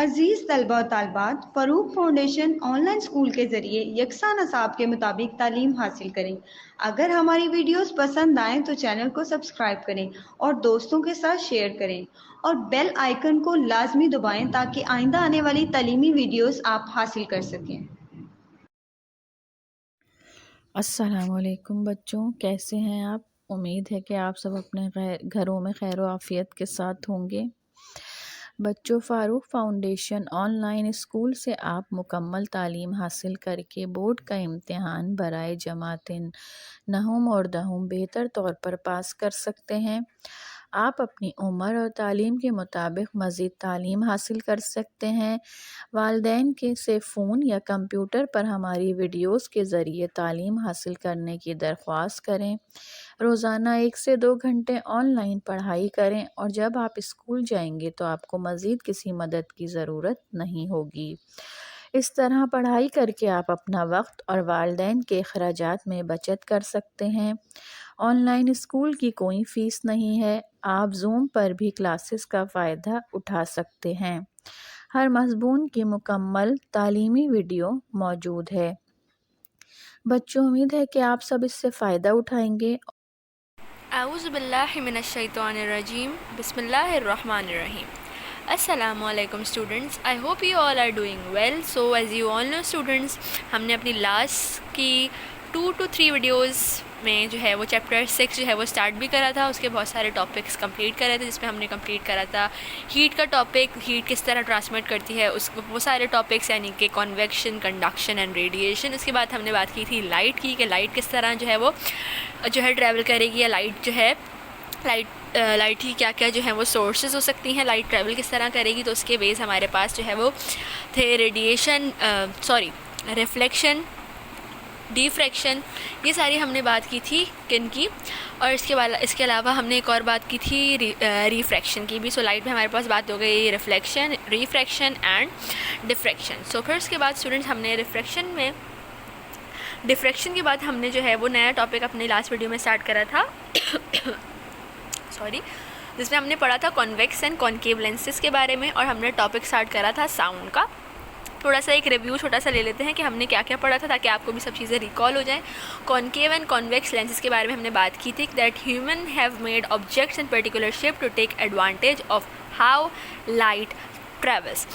अजीज़ तलबा और तालिबात, Farooq foundation online school के ज़रिए यकसा नसाब के मुताबिक तालीम हासिल करें। अगर हमारी वीडियोस पसंद आएँ तो चैनल को सब्सक्राइब करें और दोस्तों के साथ शेयर करें और बेल आइकन को लाजमी दबाएं ताकि आइंदा आने वाली तालीमी वीडियोस आप हासिल कर सकें। अस्सलामुअलैकुम बच्चों, कैसे हैं आप? उम्मीद है कि आप सब अपने घरों में खैर व आफियत के साथ होंगे। बच्चों, फ़ारूक फाउंडेशन ऑनलाइन स्कूल से आप मुकम्मल तालीम हासिल करके बोर्ड का इम्तिहान बराए जमातिन नहुम और दहुम बेहतर तौर पर पास कर सकते हैं। आप अपनी उम्र और तालीम के मुताबिक मज़ीद तालीम हासिल कर सकते हैं। वालिदैन के से फ़ोन या कंप्यूटर पर हमारी वीडियोस के ज़रिए तालीम हासिल करने की दरख्वास्त करें। रोज़ाना 1 से 2 घंटे ऑनलाइन पढ़ाई करें और जब आप स्कूल जाएंगे तो आपको मज़ीद किसी मदद की ज़रूरत नहीं होगी। इस तरह पढ़ाई करके आप अपना वक्त और वालिदैन के अखराजात में बचत कर सकते हैं। ऑनलाइन स्कूल की कोई फ़ीस नहीं है। आप ज़ूम पर भी क्लासेस का फ़ायदा उठा सकते हैं। हर मज़मून की मुकम्मल तालीमी वीडियो मौजूद है। बच्चों, उम्मीद है कि आप सब इससे फ़ायदा उठाएंगे। Auzubillahiminash-shaytanir-rajim. Bismillahir-rahmanir-rahim. Assalamu alaikum students. I hope you all are doing well. So as you all know students, हमने अपनी लास्ट की 2 to 3 वीडियोस में जो है वो चैप्टर 6 जो है वो स्टार्ट भी करा था। उसके बहुत सारे टॉपिक्स कंप्लीट करे थे, जिसमें हमने कंप्लीट करा था हीट का टॉपिक, हीट किस तरह ट्रांसमिट करती है, उस वो सारे टॉपिक्स यानी कि कन्वेक्शन, कंडक्शन एंड रेडिएशन। उसके बाद हमने बात की थी लाइट की, कि लाइट किस तरह जो है ट्रैवल करेगी, या लाइट की क्या क्या जो है वो सोर्सेज हो सकती हैं, लाइट ट्रैवल किस तरह करेगी। तो उसके बेस हमारे पास जो है वो थे रिफ्लेक्शन, डिफ्रैक्शन, ये सारी हमने बात की थी किन की। और इसके अलावा हमने एक और बात की थी रिफ्रैक्शन की भी। सो लाइट में हमारे पास बात हो गई रिफ्लेक्शन, रिफ्रैक्शन एंड डिफ्रैक्शन। सो फिर उसके बाद स्टूडेंट्स हमने डिफ्रैक्शन के बाद हमने जो है वो नया टॉपिक अपने लास्ट वीडियो में स्टार्ट करा था जिसमें हमने पढ़ा था कॉन्वेक्स एंड कॉन्केव लेंसेज के बारे में, और हमने टॉपिक स्टार्ट करा था साउंड का। थोड़ा सा एक रिव्यू छोटा सा ले लेते हैं कि हमने क्या क्या पढ़ा था, ताकि आपको भी सब चीज़ें रिकॉल हो जाएं। कॉन्केव एंड कॉन्वेक्स लेंसेज के बारे में हमने बात की थी that human have made objects in particular shape to take advantage of how light travels.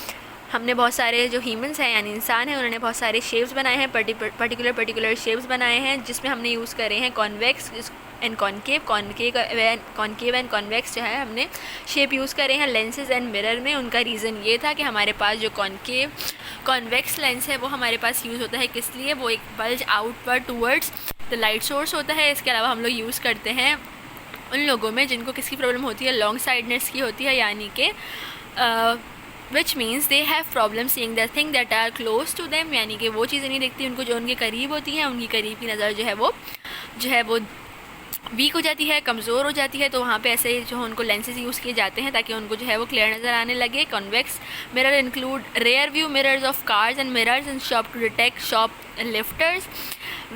हमने बहुत सारे जो ह्यूमंस हैं यानी इंसान हैं, उन्होंने बहुत सारे शेप्स बनाए हैं, पर्टिकुलर शेप्स बनाए हैं, जिसमें हमने यूज़ करे हैं convex and concave and convex जो है हमने शेप यूज़ करे हैं लेंसेज एंड मिरर में। उनका रीज़न ये था कि हमारे पास जो कॉन्वेक्स लेंस है वो हमारे पास यूज़ होता है किस लिए, वो एक bulge outward towards the light source होता है। इसके अलावा हम लोग यूज़ करते हैं उन लोगों में जिनको किसकी प्रॉब्लम होती है, लॉन्ग साइडनेस की होती है, यानी कि which means they have problem seeing the thing that are close to them, यानी कि वो चीज़ें नहीं दिखती उनको जो उनके करीब होती हैं। उनकी करीब की नज़र जो है वो वीक हो जाती है, कमज़ोर हो जाती है। तो वहाँ पे ऐसे जो उनको लेंसेज यूज़ किए जाते हैं ताकि उनको जो है वो क्लियर नज़र आने लगे। Convex mirror include rear view mirrors of cars and mirrors in shop to detect shop lifters.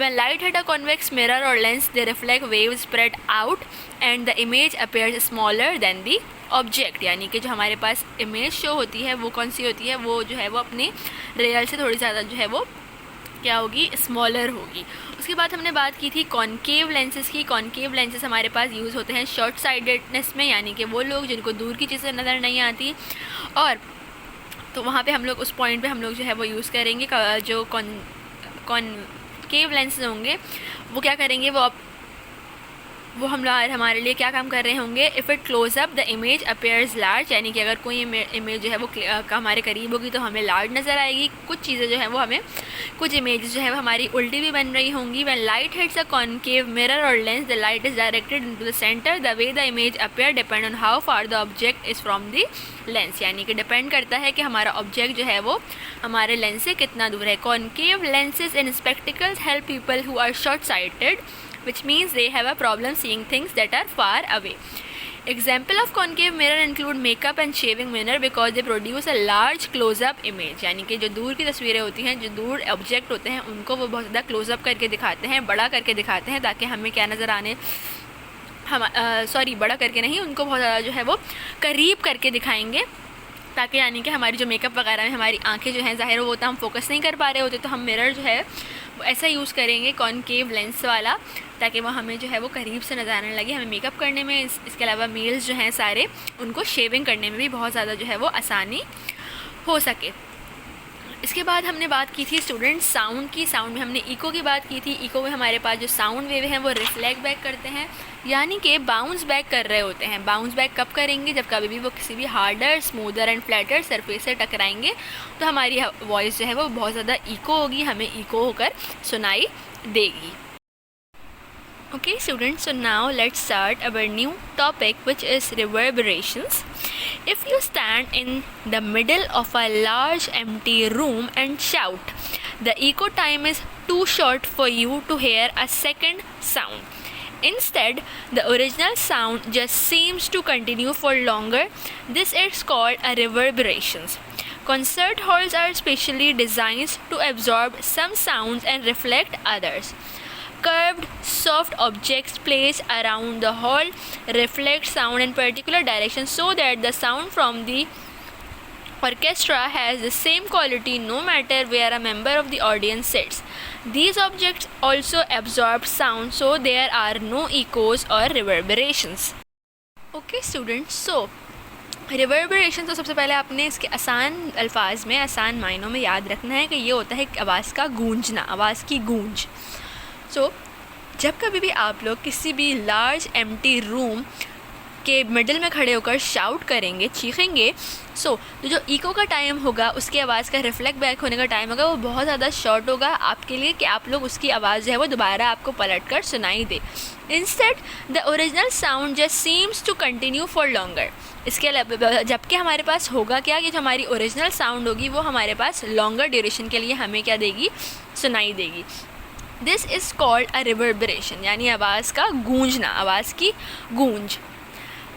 When light hit a convex mirror or lens, they reflect waves spread out and the image appears smaller than the object, यानी कि जो हमारे पास image show होती है वो कौन सी होती है, वो जो है वो अपनी रियल से थोड़ी ज़्यादा जो है वो क्या होगी, स्मॉलर होगी। उसके बाद हमने बात की थी कॉन्केव लेंसेज की। कॉन्केव लेंसेज हमारे पास यूज़ होते हैं शॉर्ट साइडेडनेस में, यानी कि वो लोग जिनको दूर की चीज़ें नज़र नहीं आती, और तो वहाँ पे हम लोग उस पॉइंट पे हम लोग जो है वो यूज़ करेंगे जो कॉन्केव लेंसेज होंगे वो क्या करेंगे, वो हम लोग हमारे लिए क्या काम कर रहे होंगे। If it close up the image appears large, यानी कि अगर कोई इमेज जो है वो हमारे करीब होगी तो हमें लार्ज नज़र आएगी। कुछ चीज़ें जो है वो हमें, कुछ इमेज जो है वो हमारी उल्टी भी बन रही होंगी। When light hits a concave mirror और lens, the light is directed into the centre. The way the image appear depend on how far the object is from the lens, यानी कि डिपेंड करता है कि हमारा ऑब्जेक्ट जो है वो हमारे लेंस से कितना दूर है। Concave lenses in spectacles help people who are short sighted, which means they have a problem seeing things that are far away. Example of concave mirror include makeup and shaving mirror because they produce a large close-up image, यानी कि जो दूर की तस्वीरें होती हैं, जो दूर ऑब्जेक्ट होते हैं, उनको वो बहुत ज़्यादा क्लोज़अप करके दिखाते हैं, बड़ा करके दिखाते हैं, ताकि हमें क्या नज़र आने, बड़ा करके नहीं, उनको बहुत ज़्यादा जो है वो करीब करके दिखाएंगे ताकि यानी कि हमारी जो मेकअप वगैरह में हमारी आंखें जो हैं ज़ाहिर वो तो हम फोकस नहीं कर पा रहे होते, तो हम मिरर जो है वो ऐसा यूज़ करेंगे कॉनकेव लेंस वाला, ताकि वो हमें जो है वो करीब से नज़र आने लगे हमें मेकअप करने में। इसके अलावा मेल्स जो हैं सारे, उनको शेविंग करने में भी बहुत ज़्यादा जो है वो आसानी हो सके। इसके बाद हमने बात की थी स्टूडेंट्स साउंड की। साउंड में हमने इको की बात की थी। इको में हमारे पास जो साउंड वेव हैं वो रिफ्लेक्ट बैक करते हैं, यानी कि बाउंस बैक कर रहे होते हैं। बाउंस बैक कब करेंगे? जब कभी भी वो किसी भी harder, smoother and flatter surface से टकराएंगे तो हमारी वॉइस जो है वो बहुत ज़्यादा इको होगी, हमें इको होकर सुनाई देगी। Okay students, so now let's start our new topic, which is reverberations. If you stand in the middle of a large empty room and shout, the echo time is too short for you to hear a second sound. Instead, the original sound just seems to continue for longer. This is called a reverberations. Concert halls are specially designed to absorb some sounds and reflect others. Curved, soft objects placed around the hall reflect sound in particular direction so that the sound from the orchestra has the same quality no matter where a member of the audience sits. These objects also absorb sound so there are no echoes or reverberations. Okay students, so reverberation तो सबसे पहले आपने इसके आसान अल्फाज में, आसान मायनों में याद रखना है कि ये होता है आवाज़ का गूंजना, आवाज़ की गूंज। जब कभी भी आप लोग किसी भी लार्ज एम्प्टी रूम के मिडल में खड़े होकर शाउट करेंगे, चीखेंगे, तो जो इको का टाइम होगा, उसकी आवाज़ का रिफ्लेक्ट बैक होने का टाइम होगा, वो बहुत ज़्यादा शॉर्ट होगा आपके लिए कि आप लोग उसकी आवाज़ जो है वो दोबारा आपको पलट कर सुनाई दे। Instead the original sound just seems to continue for longer. इसके अलावा जबकि हमारे पास होगा क्या कि जो हमारी ओरिजिनल साउंड होगी वो हमारे पास लॉन्गर ड्यूरेशन के लिए हमें क्या देगी? सुनाई देगी। This is called a reverberation, यानी आवाज़ का गूंजना, आवाज़ की गूंज।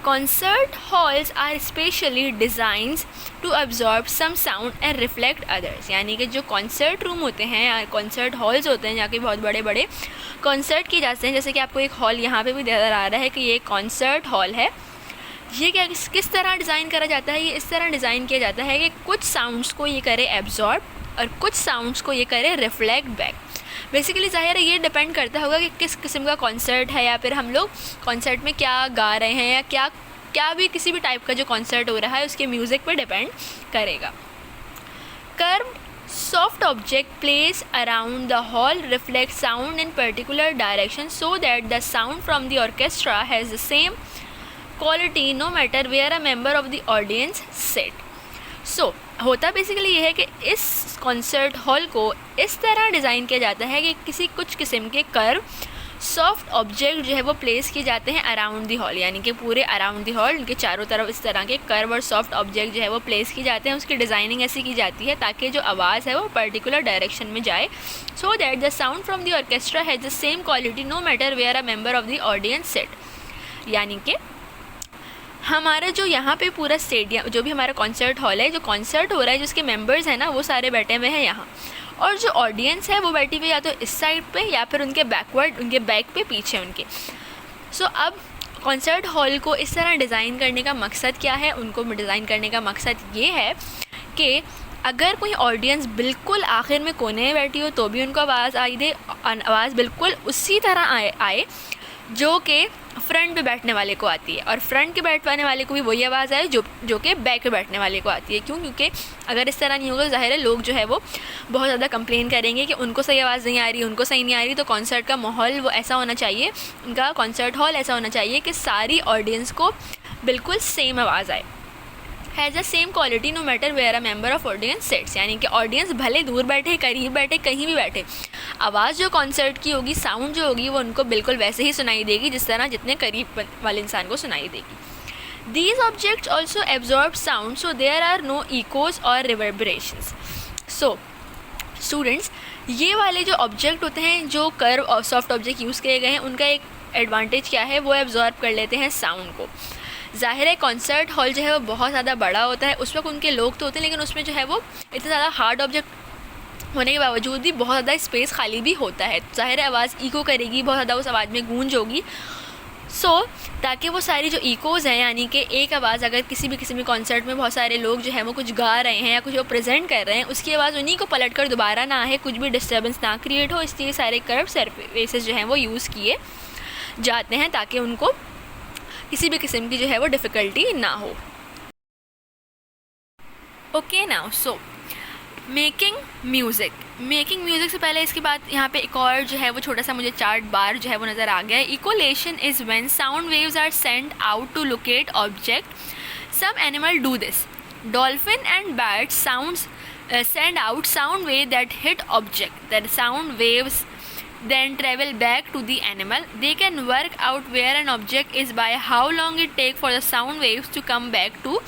Concert halls are specially designed to absorb some sound and reflect others, यानी कि जो कॉन्सर्ट रूम होते हैं या कॉन्सर्ट हॉल्स होते हैं जहाँ के बहुत बड़े बड़े कॉन्सर्ट किए जाते हैं, जैसे कि आपको एक हॉल यहाँ पे भी नज़र आ रहा है कि ये कॉन्सर्ट हॉल है। ये क्या किस तरह डिज़ाइन करा जाता है? ये इस तरह डिज़ाइन किया जाता है कि कुछ साउंड्स को ये करे एब्जॉर्ब और कुछ साउंड्स को ये करे रिफ्लेक्ट बैक। बेसिकली ज़ाहिर है ये डिपेंड करता होगा कि किस किस्म का कॉन्सर्ट है या फिर हम लोग कॉन्सर्ट में क्या गा रहे हैं या क्या भी किसी भी टाइप का जो कॉन्सर्ट हो रहा है उसके म्यूज़िक पे डिपेंड करेगा। Curved soft object place around the hall reflect sound in particular direction so that the sound from the orchestra has the same quality no matter where a member of the audience sit. So होता basically ये है कि इस concert hall को इस तरह design किया जाता है कि कुछ किस्म के कर्व सॉफ्ट ऑब्जेक्ट जो है वो प्लेस किए जाते हैं अराउंड दी हॉल, यानी कि पूरे अराउंड दी हॉल उनके चारों तरफ इस तरह के कर्व और सॉफ्ट ऑब्जेक्ट जो है वो प्लेस किए जाते हैं। उसकी डिज़ाइनिंग ऐसी की जाती है ताकि जो आवाज़ है वो पर्टिकुलर डायरेक्शन में जाए, so that the sound from the orchestra has the same quality no matter where a member of the audience sit. यानी कि हमारा जो यहाँ पे पूरा स्टेडियम, जो भी हमारा कॉन्सर्ट हॉल है, जो कॉन्सर्ट हो रहा है, जिसके मेंबर्स हैं ना वो सारे बैठे हुए हैं यहाँ, और जो ऑडियंस है वो बैठी हुई या तो इस साइड पे या फिर उनके बैकवर्ड, उनके बैक पे पीछे उनके। सो अब कॉन्सर्ट हॉल को इस तरह डिज़ाइन करने का मकसद क्या है? उनको डिज़ाइन करने का मकसद ये है कि अगर कोई ऑडियंस बिल्कुल आखिर में कोने में बैठी हो तो भी उनको आवाज़ आई दे, आवाज़ बिल्कुल उसी तरह आए जो कि फ्रंट पे बैठने वाले को आती है, और फ्रंट के बैठने वाले को भी वही आवाज़ आए जो कि बैक पे बैठने वाले को आती है। क्यों? क्योंकि अगर इस तरह नहीं होगा ज़ाहिर है लोग जो है वो बहुत ज़्यादा कंप्लेन करेंगे कि उनको सही आवाज़ नहीं आ रही, उनको सही नहीं आ रही। तो कॉन्सर्ट का माहौल वो ऐसा होना चाहिए, उनका कॉन्सर्ट हॉल ऐसा होना चाहिए कि सारी ऑडियंस को बिल्कुल सेम आवाज़ आए, has the same quality no matter where a member of audience sits, यानी कि ऑडियंस भले दूर बैठे, करीब बैठे, कहीं भी बैठे, आवाज़ जो कॉन्सर्ट की होगी, साउंड जो होगी वो उनको बिल्कुल वैसे ही सुनाई देगी जिस तरह जितने करीब वाले इंसान को सुनाई देगी। These objects also absorb sound, so there are no echoes or reverberations. So, students, ये वाले जो ऑब्जेक्ट होते हैं, जो कर्व और सॉफ्ट ऑब्जेक्ट यूज़ किए गए हैं, उनका एक एडवांटेज क्या है? वो एब्जॉर्ब कर लेते हैं साउंड को। ज़ाहिर है कॉन्सर्ट हॉल जो है वो बहुत ज़्यादा बड़ा होता है, उस वक्त उनके लोग तो होते हैं, लेकिन उसमें जो है वो इतना ज़्यादा हार्ड ऑब्जेक्ट होने के बावजूद भी बहुत ज़्यादा स्पेस खाली भी होता है। ज़ाहिर है आवाज़ इको करेगी, बहुत ज़्यादा उस आवाज़ में गूंज होगी। ताकि वो सारी जो इकोज़ हैं, यानी कि एक आवाज़ अगर किसी भी किस्म के कॉन्सर्ट में बहुत सारे लोग जो हैं वो कुछ गा रहे हैं या कुछ वो प्रेजेंट कर रहे हैं, उसकी आवाज़ उन्हीं को पलट कर दोबारा ना आए, कुछ भी डिस्टर्बेंस ना क्रिएट हो, इसलिए सारे कर्व सरफेसेस जो हैं वो यूज़ किए जाते हैं ताकि उनको किसी भी किस्म की जो है वो डिफ़िकल्टी ना हो। Okay now, so making music से पहले इसके बाद यहाँ पे एक और जो है वो छोटा सा मुझे चार्ट बार जो है वो नज़र आ गया है। Echolocation is when sound waves are sent out to locate object. Some animal do this. Dolphin and bats sounds send out sound wave that hit object. The sound waves then travel back to the animal. They can work out where an object is by how long it take for the sound waves to come back to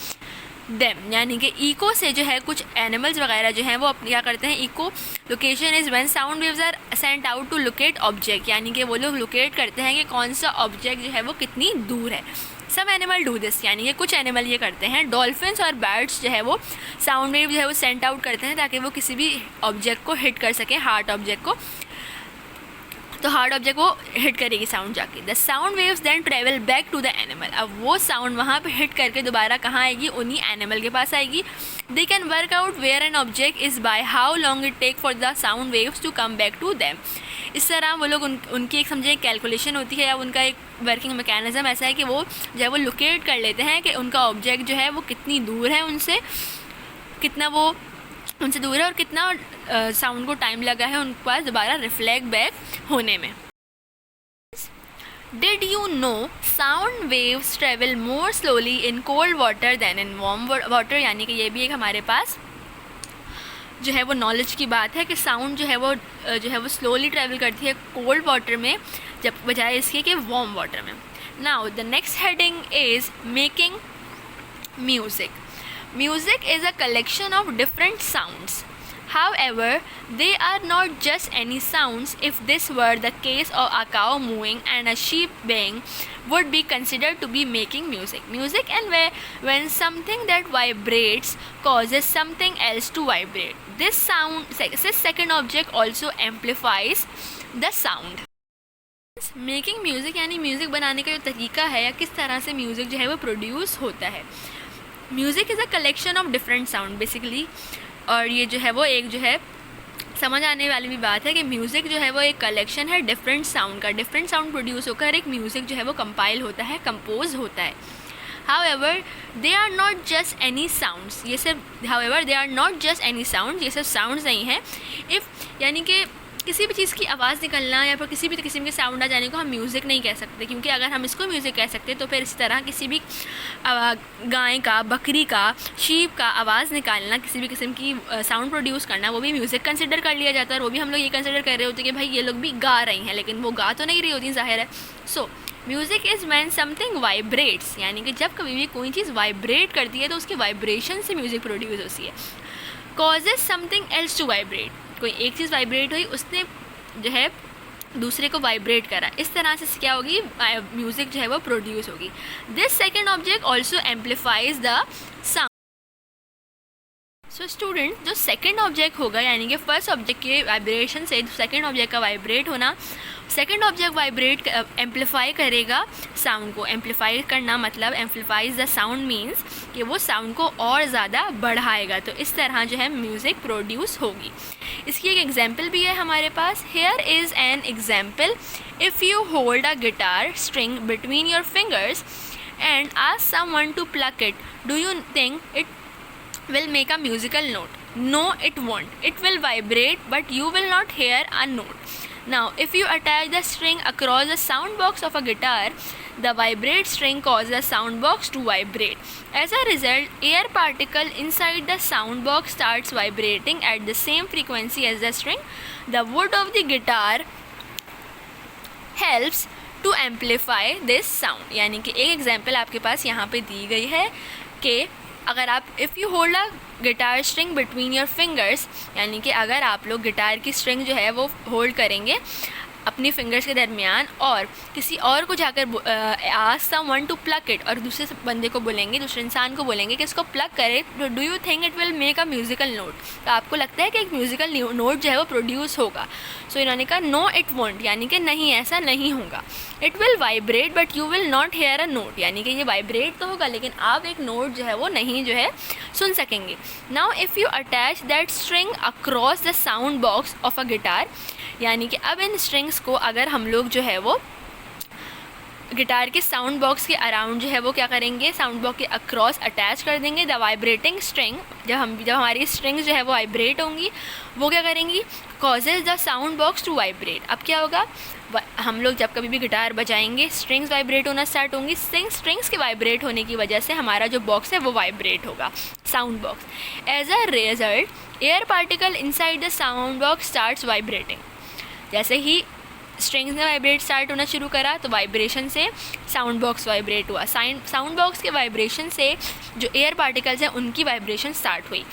them. यानी कि eco से जो है कुछ animals वगैरह जो हैं वो अपनी क्या करते हैं, echolocation is when sound waves are sent out to locate object, यानी कि वो लोग लोकेट करते हैं कि कौन सा ऑब्जेक्ट जो है वो कितनी दूर है। सब एनिमल डू दिस, यानी कि कुछ एनिमल ये करते हैं। डॉल्फिन्स और बर्ड्स जो है वो साउंड वेव जो है वो सेंट आउट करते हैं ताकि वो किसी भी ऑब्जेक्ट को हिट कर सकें, हार्ड ऑब्जेक्ट को, तो हार्ड ऑब्जेक्ट वो हिट करेगी साउंड जाके। The sound waves then travel back to the animal. अब वो साउंड वहाँ पे हिट करके दोबारा कहाँ आएगी, उन्हीं एनिमल के पास आएगी। They can work out where an object is by how long it take for the sound waves to come back to them. इस तरह वो लोग उनकी एक समझे कैलकुलेशन होती है या उनका एक वर्किंग मैकेनिज़्म ऐसा है कि वो जो है वो लोकेट कर लेते हैं कि उनका ऑब्जेक्ट जो है वो कितनी दूर है उनसे, कितना वो उनसे दूर है और कितना साउंड को टाइम लगा है उनके पास दोबारा रिफ्लेक्ट बैक होने में। Did you know sound waves travel more slowly in cold water than in warm water? यानी कि ये भी एक हमारे पास जो है वो नॉलेज की बात है कि साउंड जो है वो स्लोली ट्रैवल करती है कोल्ड वाटर में जब बजाय इसके कि वार्म वाटर में। Now the next heading is making music. Music is a collection of different sounds. However, they are not just any sounds. If this were the case, a cow mooing and a sheep baying would be considered to be making music. Music and when something that vibrates causes something else to vibrate. This second object also amplifies the sound. Making music यानी music बनाने का जो तरीका है या किस तरह से म्यूज़िक जो है वो प्रोड्यूस होता है। Music is a collection of different sound basically, और ये जो है वो एक जो है समझ आने वाली भी बात है कि म्यूज़िक जो है वो एक कलेक्शन है डिफरेंट साउंड का। डिफरेंट साउंड प्रोड्यूस होकर एक म्यूज़िक जो है वो कंपाइल होता है, कंपोज होता है। However they are not just any sounds, ये सिर्फ साउंड्स नहीं हैं। इफ़ यानी कि किसी भी चीज़ की आवाज़ निकलना या फिर किसी भी किस्म के साउंड आ जाने को हम म्यूज़िक नहीं कह सकते, क्योंकि अगर हम इसको म्यूज़िक कह सकते तो फिर इसी तरह किसी भी गाय का, बकरी का, शीप का आवाज़ निकालना, किसी भी किस्म की साउंड प्रोड्यूस करना, वो भी म्यूज़िक कंसिडर कर लिया जाता है। और वो भी हम लोग ये कंसिडर कर रहे होते कि भाई ये लोग भी गा रही हैं, लेकिन वो गा तो नहीं रही होती, ज़ाहिर है। So music is when something vibrates, यानी कि जब कभी भी कोई चीज़ वाइब्रेट करती है तो उसके वाइब्रेशन से म्यूज़िक प्रोड्यूस होती है। Causes something else to vibrate, कोई एक चीज़ वाइब्रेट हुई, उसने जो है दूसरे को वाइब्रेट करा, इस तरह से क्या होगी, म्यूज़िक जो है वो प्रोड्यूस होगी। This second object also amplifies the sound. So student, जो सेकेंड ऑब्जेक्ट होगा यानी कि फर्स्ट ऑब्जेक्ट के वाइब्रेशन से सेकेंड ऑब्जेक्ट का वाइब्रेट होना, सेकेंड ऑब्जेक्ट वाइब्रेट एम्पलीफाई करेगा साउंड को। एम्पलीफाई करना मतलब एम्पलीफाइज द साउंड मीन्स कि वो साउंड को और ज़्यादा बढ़ाएगा। तो इस तरह जो है म्यूज़िक प्रोड्यूस होगी। इसकी एक एग्जांपल भी है हमारे पास। Here is an example. If you hold a guitar string between your fingers and ask someone to pluck it, do you think it will make a musical note? No, it won't. It will vibrate, but you will not hear a note. Now, if you attach the string across the sound box of a guitar, the vibrate string causes the sound box to vibrate. As a result, air particle inside the sound box starts vibrating at the same frequency as the string. The wood of the guitar helps to amplify this sound. यानी कि एक example आपके पास यहाँ पे दी गई है कि अगर आप if you hold a guitar string between your fingers, यानी कि अगर आप लोग गिटार की स्ट्रिंग जो है वो होल्ड करेंगे अपनी फिंगर्स के दरमियान और किसी और को जाकर ask someone to pluck it, और दूसरे बंदे को बोलेंगे, दूसरे इंसान को बोलेंगे कि इसको प्लक करे, do you think it will make a musical note, तो आपको लगता है कि एक म्यूज़िकल नोट जो है वो प्रोड्यूस होगा। सो इन्होंने कहा नो इट वोंट, यानी कि नहीं, ऐसा नहीं होगा। It will vibrate but you will not here a note, यानी कि ये वाइब्रेट तो होगा लेकिन आप एक नोट जो है वो नहीं जो है सुन सकेंगे। Now if you attach that string across the sound box of a guitar, यानी कि अब इन स्ट्रिंग्स को अगर हम लोग जो है वो गिटार के साउंड बॉक्स के अराउंड जो है वो क्या करेंगे, साउंड बॉक्स के अक्रॉस अटैच कर देंगे द वाइब्रेटिंग स्ट्रिंग, जब हमारी स्ट्रिंग्स जो है वो वाइब्रेट होंगी, वो क्या करेंगी, causes the sound box to vibrate. अब क्या होगा, हम लोग जब कभी भी गिटार बजाएंगे स्ट्रिंग्स वाइब्रेट होना स्टार्ट होंगी, स्ट्रिंग्स के वाइब्रेट होने की वजह से हमारा जो बॉक्स है वो वाइब्रेट होगा, sound box. As a result air particle inside the sound box starts vibrating, जैसे ही स्ट्रिंग्स ने वाइब्रेट स्टार्ट होना शुरू करा तो वाइब्रेशन से साउंड बॉक्स वाइब्रेट हुआ, साउंड बॉक्स के वाइब्रेशन से जो एयर पार्टिकल्स हैं उनकी वाइब्रेशन स्टार्ट हुई।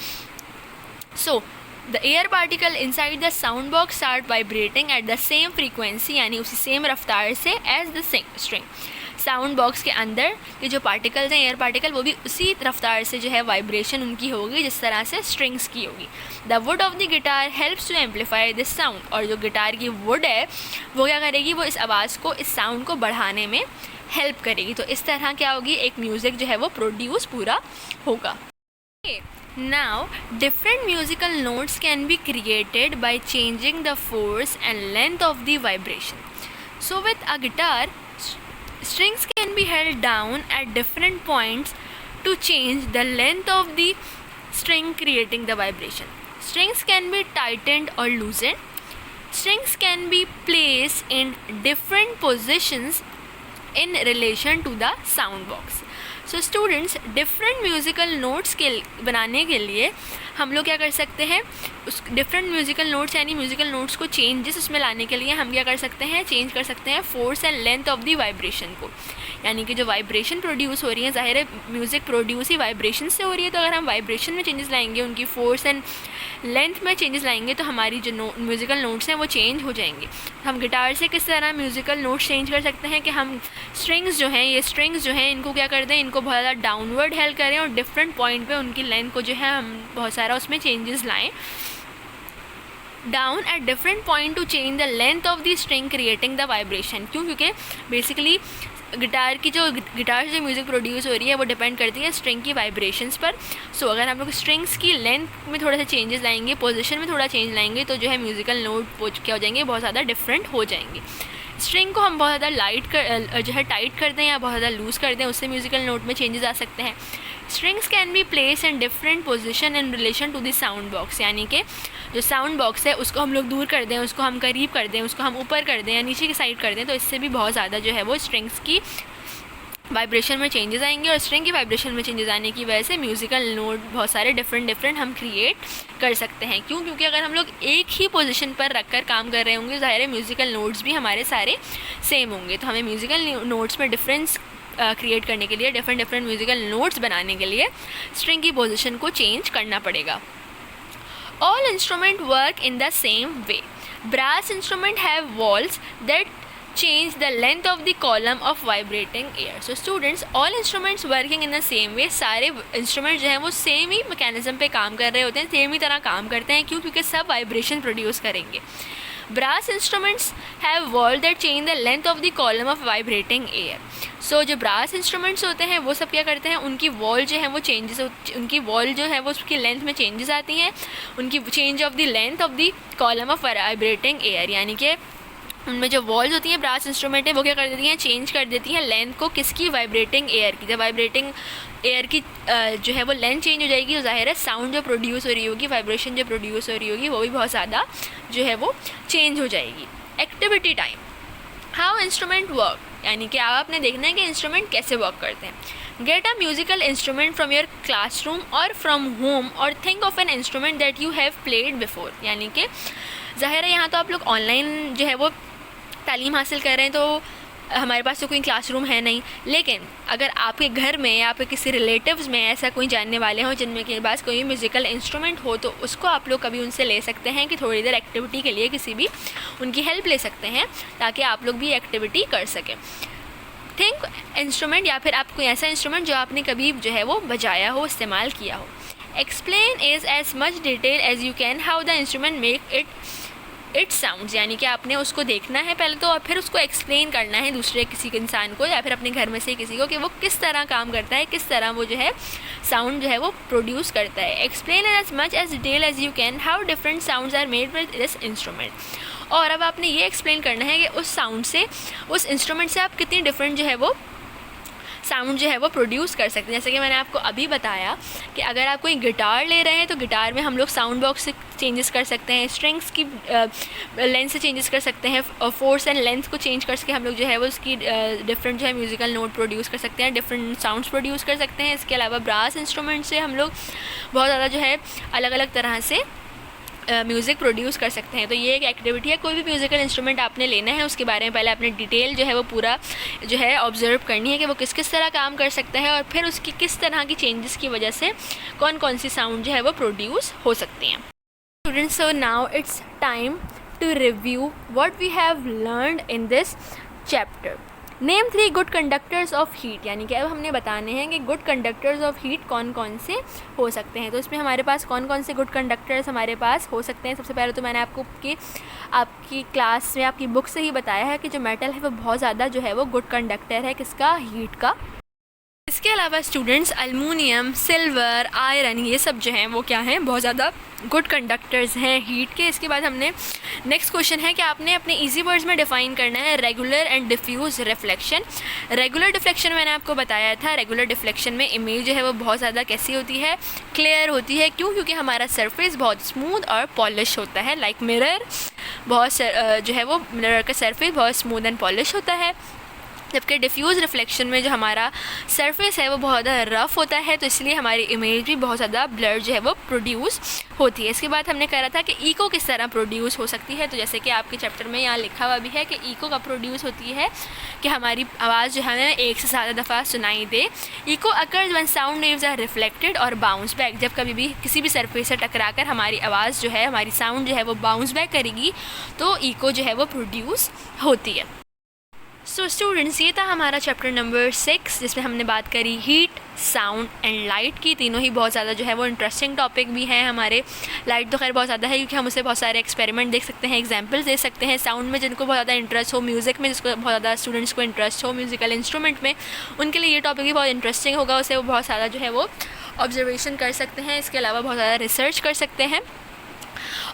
So the air particle inside the sound box start vibrating at the same frequency, यानी उसी सेम रफ्तार से as the string. Sound box के अंदर के जो पार्टिकल्स हैं, एयर पार्टिकल, वो भी उसी रफ्तार से जो है वाइब्रेशन उनकी होगी जिस तरह से स्ट्रिंग्स की होगी। The wood of the guitar helps to amplify this sound, और जो गिटार की वुड है वो क्या करेगी, वो इस आवाज़ को, इस साउंड को बढ़ाने में हेल्प करेगी। तो इस तरह क्या होगी, एक म्यूज़िक जो है वो प्रोड्यूस पूरा होगा। Now, different musical notes can be created by changing the force and length of the vibration. So with a guitar, strings can be held down at different points to change the length of the string, creating the vibration. Strings can be tightened or loosened. Strings can be placed in different positions in relation to the sound box. So students, different musical notes के बनाने के लिए हम लोग क्या कर सकते हैं, उस डिफरेंट म्यूज़िकल नोट्स यानी म्यूज़िकल नोट्स को चेंजेस उसमें लाने के लिए हम क्या कर सकते हैं, चेंज कर सकते हैं force and length of the vibration को। यानी कि जो वाइब्रेशन प्रोड्यूस हो रही है, ज़ाहिर है म्यूज़िक प्रोड्यूस ही वाइब्रेशन से हो रही है, तो अगर हम वाइब्रेशन में चेंजेस लाएंगे, उनकी फोर्स एंड लेंथ में चेंजेस लाएंगे तो हमारी जो म्यूज़िकल नोट्स हैं वो चेंज हो जाएंगे। हम गिटार से किस तरह म्यूज़िकल नोट्स चेंज कर सकते हैं कि हम स्ट्रिंग्स जो हैं, ये स्ट्रिंग्स जो हैं, इनको क्या कर दें, इनको बहुत ज़्यादा डाउनवर्ड हेल्प करें और डिफरेंट पॉइंट पे उनकी लेंथ को जो है हम बहुत सारा उसमें चेंजेस लाएं down at different point two change the length of the string, creating the vibration. क्यों? क्योंकि बेसिकली गिटार से म्यूज़िक प्रोड्यूस हो रही है वो डिपेंड करती है स्ट्रिंग की वाइब्रेशंस पर। सो अगर हम लोग स्ट्रिंग्स की लेंथ में थोड़ा सा चेंजेस लाएंगे, पोजीशन में थोड़ा चेंज लाएंगे, तो जो है म्यूज़िकल नोट क्या हो जाएंगे, बहुत ज़्यादा डिफरेंट हो जाएंगे। स्ट्रिंग को हम बहुत ज़्यादा जो है टाइट कर दें या बहुत ज़्यादा लूज़ कर दें, उससे म्यूज़िकल नोट में चेंजेस आ सकते हैं। Strings can be place in different position in relation to the sound box, यानी कि जो साउंड बॉक्स है उसको हम लोग दूर कर दें, उसको हम करीब कर दें, उसको हम ऊपर कर दें या नीचे की साइड कर दें, तो इससे भी बहुत ज़्यादा जो है वो स्ट्रिंग्स की वाइब्रेशन में चेंजेस आएंगे। और स्ट्रिंग की वाइब्रेशन में चेंजेस आने की वजह से म्यूज़िकल नोट बहुत सारे डिफरेंट हम क्रिएट कर सकते हैं। क्यों? क्योंकि अगर हम लोग एक ही पोजीशन पर रखकर काम कर रहे होंगे, ज़ाहिर है म्यूज़िकल नोट्स भी हमारे सारे सेम होंगे। तो हमें म्यूज़िकल नोट्स में डिफरेंस क्रिएट करने के लिए, डिफरेंट म्यूज़िकल नोट्स बनाने के लिए स्ट्रिंग की पोजीशन को चेंज करना पड़ेगा। All instrument work in the same way. Brass instrument have walls that change the length of the column of vibrating air. So students, all instruments working in the same way, सारे instrument जो हैं वो same ही mechanism पे काम कर रहे होते हैं, सेम ही तरह काम करते हैं। क्यों? क्योंकि सब वाइब्रेशन प्रोड्यूस करेंगे। Brass instruments have wall that change the length of the column of vibrating air. So जो ब्रास इंस्ट्रूमेंट्स होते हैं वो सब क्या करते हैं, उनकी वॉल जो है वो उनकी वॉल जो है वो उसकी लेंथ में चेंजेस आती हैं, उनकी change of the length of the column of vibrating air, यानी कि उनमें जो वॉल्स होती हैं ब्रास इंस्ट्रूमेंट है वो क्या कर देती हैं, चेंज कर देती हैं लेंथ को, किसकी, वाइब्रेटिंग एयर की। जब वाइब्रेटिंग एयर की जो है वो लेंथ चेंज हो जाएगी तो ज़ाहिर है साउंड जो प्रोड्यूस हो रही होगी, वाइब्रेशन जो प्रोड्यूस हो रही होगी वो भी बहुत ज़्यादा जो है वो चेंज हो जाएगी। Activity time, how instrument work, यानी कि आपने देखना है कि इंस्ट्रूमेंट कैसे वर्क करते हैं। Get a musical instrument from your classroom और फ्रॉम होम और think of an instrument that you have played before. यानी कि ज़ाहिर है यहाँ तो आप लोग ऑनलाइन जो है वो तालीम हासिल कर रहे हैं, तो हमारे पास तो कोई क्लासरूम है नहीं, लेकिन अगर आपके घर में या आपके किसी रिलेटिव्स में ऐसा कोई जानने वाले हों जिनमें के पास कोई म्यूज़िकल इंस्ट्रूमेंट हो, तो उसको आप लोग कभी उनसे ले सकते हैं कि थोड़ी देर एक्टिविटी के लिए किसी भी उनकी हेल्प ले सकते हैं, ताकि आप लोग भी एक्टिविटी कर सकें। थिंक इंस्ट्रूमेंट, या फिर आप कोई ऐसा इंस्ट्रूमेंट जो आपने कभी जो है वो बजाया हो, इस्तेमाल किया हो। Explain is as much detail as you can how the instrument make it sounds, यानी कि आपने उसको देखना है पहले तो, और फिर उसको एक्सप्लेन करना है दूसरे किसी इंसान को या फिर अपने घर में से किसी को कि वो किस तरह काम करता है, किस तरह वो जो है साउंड जो है वो प्रोड्यूस करता है। Explain as much as detail as you can how different sounds are made with this instrument. और अब आपने ये एक्सप्लेन करना है कि उस साउंड से, उस इंस्ट्रूमेंट से आप कितनी डिफरेंट जो है वो साउंड जो है वो प्रोड्यूस कर सकते हैं। जैसे कि मैंने आपको अभी बताया कि अगर आप कोई गिटार ले रहे हैं तो गिटार में हम लोग साउंड बॉक्स से चेंजेस कर सकते हैं, स्ट्रिंग्स की लेंथ से चेंजेस कर सकते हैं, फोर्स एंड लेंथ को चेंज करके हम लोग जो है वो उसकी डिफरेंट जो है म्यूज़िकल नोट प्रोड्यूस कर सकते हैं, डिफरेंट साउंड्स प्रोड्यूस कर सकते हैं। इसके अलावा ब्रास इंस्ट्रूमेंट से हम लोग बहुत ज़्यादा जो है अलग अलग तरह से म्यूज़िक प्रोड्यूस कर सकते हैं। तो ये एक एक्टिविटी है। कोई भी म्यूज़िकल इंस्ट्रूमेंट आपने लेना है उसके बारे में पहले आपने डिटेल जो है वो पूरा जो है ऑब्ज़र्व करनी है कि वो किस किस तरह काम कर सकता है, और फिर उसकी किस तरह की चेंजेस की वजह से कौन कौन सी साउंड जो है वो प्रोड्यूस हो सकती हैं। Students, so now it's time to review what we have learned in this chapter. Name 3 good conductors of heat, यानी कि अब हमने बताने हैं कि गुड कंडक्टर्स ऑफ हीट कौन कौन से हो सकते हैं। तो इसमें हमारे पास कौन कौन से गुड कंडक्टर्स हमारे पास हो सकते हैं। सबसे पहले तो मैंने आपकी क्लास में आपकी बुक से ही बताया है कि जो मेटल है वो बहुत ज़्यादा जो है वो गुड कंडक्टर है, किसका, हीट का। इसके अलावा स्टूडेंट्स अल्मुनियम, सिल्वर, आयरन, ये सब जो हैं वो क्या हैं, बहुत ज़्यादा गुड कंडक्टर्स हैं हीट के। इसके बाद हमने नेक्स्ट क्वेश्चन है कि आपने अपने इजी वर्ड्स में डिफ़ाइन करना है regular and diffuse reflection. Regular deflection मैंने आपको बताया था, रेगुलर डिफ्लेक्शन में इमेज जो है वो बहुत ज़्यादा कैसी होती है, क्लियर होती है। क्यों? क्योंकि हमारा सरफेस बहुत स्मूथ और पॉलिश होता है, लाइक मिरर, बहुत जो है वो मिरर का सरफेस बहुत स्मूथ एंड पॉलिश होता है। जबकि डिफ्यूज़ रिफ्लेक्शन में जो हमारा सरफेस है वो बहुत ज़्यादा रफ़ होता है, तो इसलिए हमारी इमेज भी बहुत ज़्यादा ब्लर जो है वो प्रोड्यूस होती है। इसके बाद हमने कहा था कि इको किस तरह प्रोड्यूस हो सकती है। तो जैसे कि आपके चैप्टर में यहाँ लिखा हुआ भी है कि इको का प्रोड्यूस होती है कि हमारी आवाज़ जो है ना एक से ज़्यादा दफ़ा सुनाई दे। Echo occurs when sound waves are reflected और बाउंस बैक। जब कभी भी किसी भी सरफेस से टकराकर हमारी आवाज़ जो है, हमारी साउंड जो है वो बाउंस बैक करेगी, तो इको जो है वो प्रोड्यूस होती है। सो स्टूडेंट्स, ये था हमारा चैप्टर नंबर 6 जिसमें हमने बात करी हीट, साउंड एंड लाइट की। तीनों ही बहुत ज़्यादा जो है वो इंटरेस्टिंग टॉपिक भी हैं हमारे। लाइट तो खैर बहुत ज़्यादा है क्योंकि हम उससे बहुत सारे एक्सपेरिमेंट देख सकते हैं, एग्जांपल्स दे सकते हैं। साउंड में जिनको बहुत ज़्यादा इंटरेस्ट हो, म्यूज़िक में जिसको बहुत ज़्यादा स्टूडेंट्स को इंटरेस्ट हो म्यूज़िकल इंस्ट्रूमेंट में, उनके लिए ये टॉपिक भी बहुत इंटरेस्टिंग होगा। उससे वो बहुत सारा जो है वो ऑब्जर्वेशन कर सकते हैं। इसके अलावा बहुत ज़्यादा रिसर्च कर सकते हैं,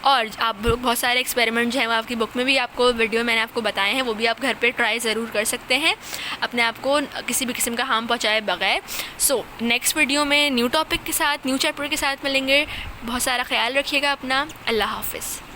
और आप लोग बहुत सारे एक्सपेरिमेंट जो हैं वो आपकी बुक में भी आपको वीडियो मैंने आपको बताए हैं, वो भी आप घर पे ट्राई ज़रूर कर सकते हैं अपने आप को किसी भी किस्म का हार्म पहुंचाए बगैर। सो नेक्स्ट वीडियो में न्यू टॉपिक के साथ, न्यू चैप्टर के साथ मिलेंगे। बहुत सारा ख्याल रखिएगा अपना। अल्लाह हाफ़िज़।